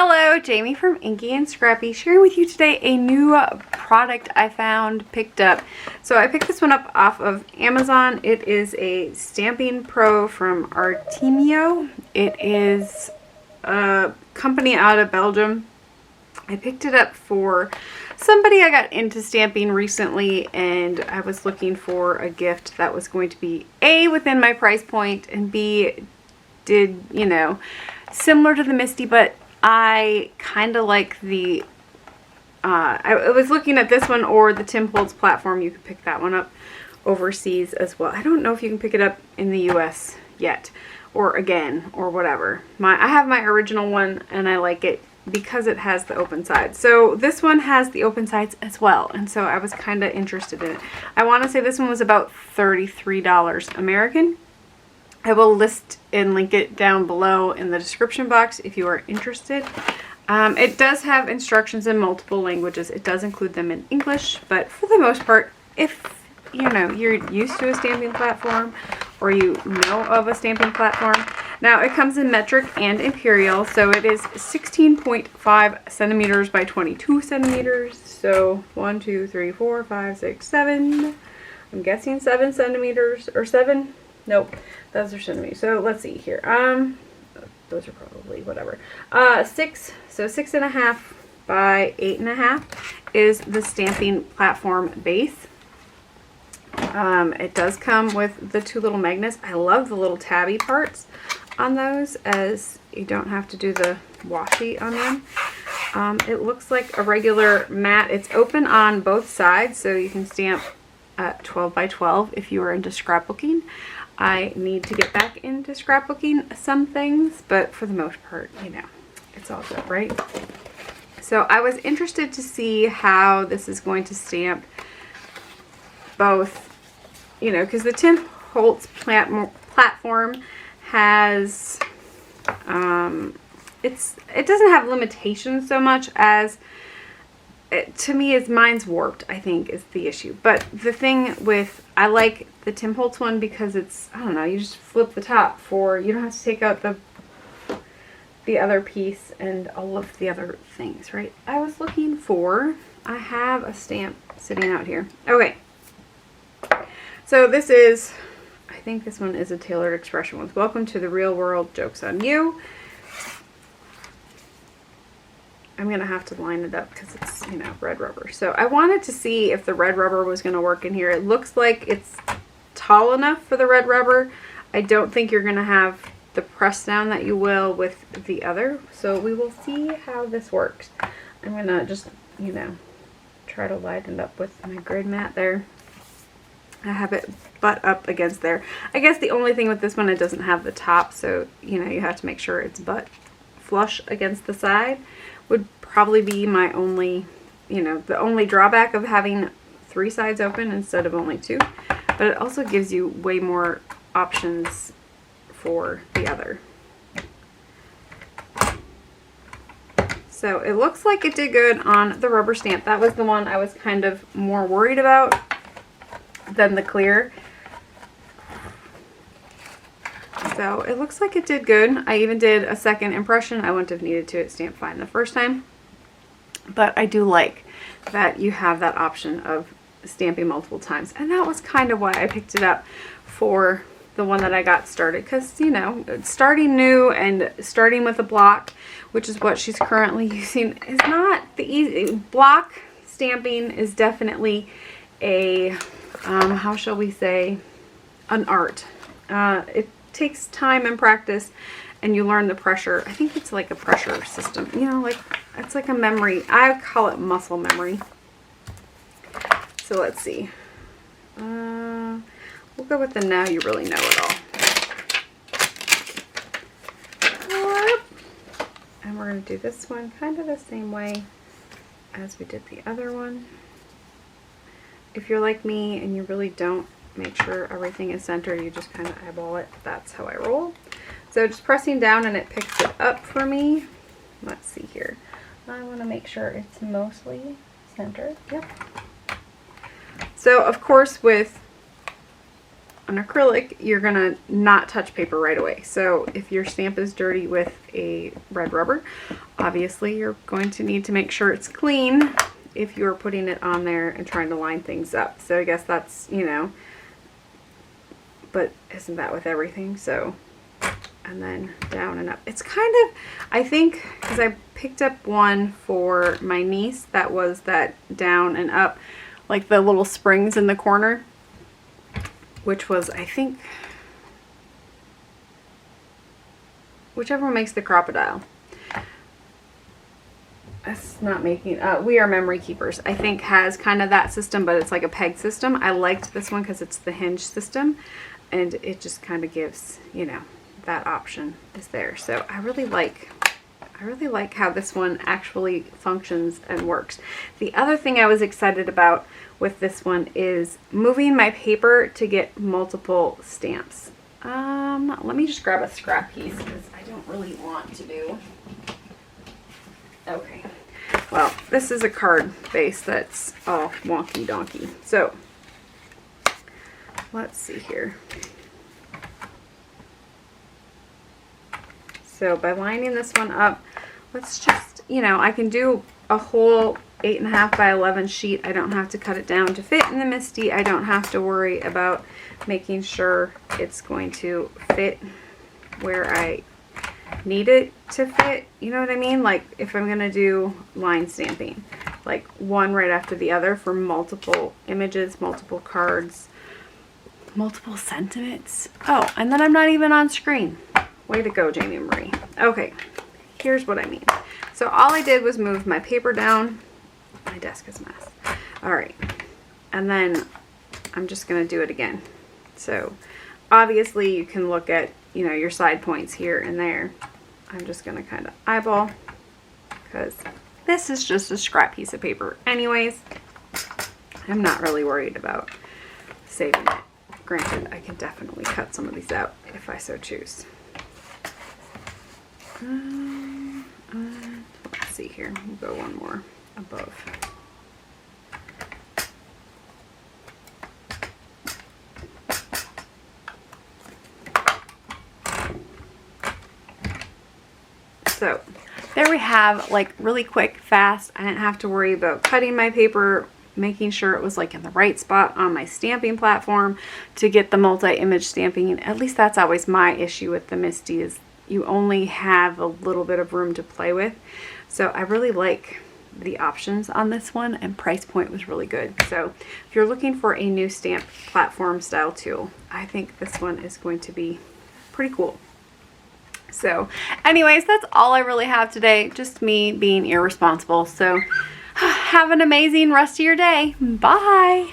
Hello, Jamie from Inky&Scrappy, sharing with you today a new product I found, picked up. So I picked this one up off of Amazon. It is a StampingPro from Artemio. It is a company out of Belgium. I picked it up for somebody I got into stamping recently, and I was looking for a gift that was going to be A, within my price point, and B, did, you know, similar to the Misty, but I kind of like the, I was looking at this one or the Tim Holtz platform. You could pick that one up overseas as well. I don't know if you can pick it up in the US yet, or again, or whatever. I have my original one, and I like it because it has the open sides. So this one has the open sides as well, and so I was kind of interested in it. I want to say this one was about $33 American. I will list and link it down below in the description box if you are interested. It does have instructions in multiple languages. It does include them in English, but for the most part, if you know you're used to a stamping platform or you know of a stamping platform. Now it comes in metric and imperial, so it is 16.5 centimeters by 22 centimeters. So 1, 2, 3, 4, 5, 6, 7. I'm guessing 7 centimeters or 7. Nope, those are centimeters. So let's see here. Those are probably whatever. 6. So 6.5 by 8.5 is the stamping platform base. It does come with the 2 little magnets. I love the little tabby parts on those, as you don't have to do the washi on them. It looks like a regular mat. It's open on both sides, so you can stamp 12 by 12 if you are into scrapbooking. I need to get back into scrapbooking some things, but for the most part, you know, it's all good, right? So I was interested to see how this is going to stamp both, you know, because the Tim Holtz platform has, it doesn't have limitations so much as, to me, is mine's warped, I think, is the issue. But the thing with, I like the Tim Holtz one because it's, I don't know, you just flip the top for, you don't have to take out the other piece and all of the other things, right? I was looking for, I have a stamp sitting out here. Okay. So this is, I think this one is a tailored expression with "Welcome to the real world, joke's on you." I'm going to have to line it up because it's, you know, red rubber. So I wanted to see if the red rubber was going to work in here. It looks like it's tall enough for the red rubber. I don't think you're going to have the press down that you will with the other. So we will see how this works. I'm going to just, you know, try to line it up with my grid mat there. I have it butt up against there. I guess the only thing with this one, it doesn't have the top. So, you know, you have to make sure it's butt flush against the side. Would probably be my only, you know, the only drawback of having 3 sides open instead of only 2. But it also gives you way more options for the other. So it looks like it did good on the rubber stamp. That was the one I was kind of more worried about than the clear. So it looks like it did good. I even did a second impression. I wouldn't have needed to stamp fine the first time. But I do like that you have that option of stamping multiple times. And that was kind of why I picked it up for the one that I got started. Because, you know, starting new and starting with a block, which is what she's currently using, is not the easy. Block stamping is definitely a, how shall we say, an art. It takes time and practice, and you learn the pressure. I think it's like a pressure system, you know, like it's like a memory. I call it muscle memory. So let's see. We'll go with the "now you really know it all." And we're going to do this one kind of the same way as we did the other one. If you're like me and you really don't make sure everything is centered, you just kind of eyeball it. That's how I roll. So just pressing down and it picks it up for me. Let's see here. I want to make sure it's mostly centered. Yep. So of course with on acrylic, you're gonna not touch paper right away. So if your stamp is dirty with a red rubber, obviously you're going to need to make sure it's clean if you're putting it on there and trying to line things up. So I guess that's, you know, but isn't that with everything? So, and then down and up. It's kind of, I think, because I picked up one for my niece that was that down and up, like the little springs in the corner, which was, I think, whichever one makes the crocodile. That's not making, We Are Memory Keepers, I think, has kind of that system, but it's like a peg system. I liked this one because it's the hinge system, and it just kind of gives, you know, that option is there. So I really like how this one actually functions and works. The other thing I was excited about with this one is moving my paper to get multiple stamps. Let me just grab a scrap piece because I don't really want to do. Okay. Well, this is a card base that's all wonky donkey. So let's see here. So by lining this one up, let's just, you know, I can do a whole 8.5 by 11 sheet. I don't have to cut it down to fit in the MISTI. I don't have to worry about making sure it's going to fit where I need it to fit. You know what I mean? Like if I'm going to do line stamping, like one right after the other for multiple images, multiple cards, multiple sentiments. Oh, and then I'm not even on screen. Way to go, Jamie Marie. Okay, here's what I mean. So all I did was move my paper down. My desk is a mess. All right, and then I'm just gonna do it again. So obviously you can look at, you know, your side points here and there. I'm just gonna kind of eyeball because this is just a scrap piece of paper. Anyways, I'm not really worried about saving it. Granted, I can definitely cut some of these out if I so choose. Let's see here. We'll go one more above. So there we have, like, really quick, fast. I didn't have to worry about cutting my paper, making sure it was like in the right spot on my stamping platform to get the multi-image stamping. At least that's always my issue with the MISTI, is you only have a little bit of room to play with. So I really like the options on this one, and price point was really good. So if you're looking for a new stamp platform style tool, I think this one is going to be pretty cool. So anyways, that's all I really have today. Just me being irresponsible. So have an amazing rest of your day. Bye.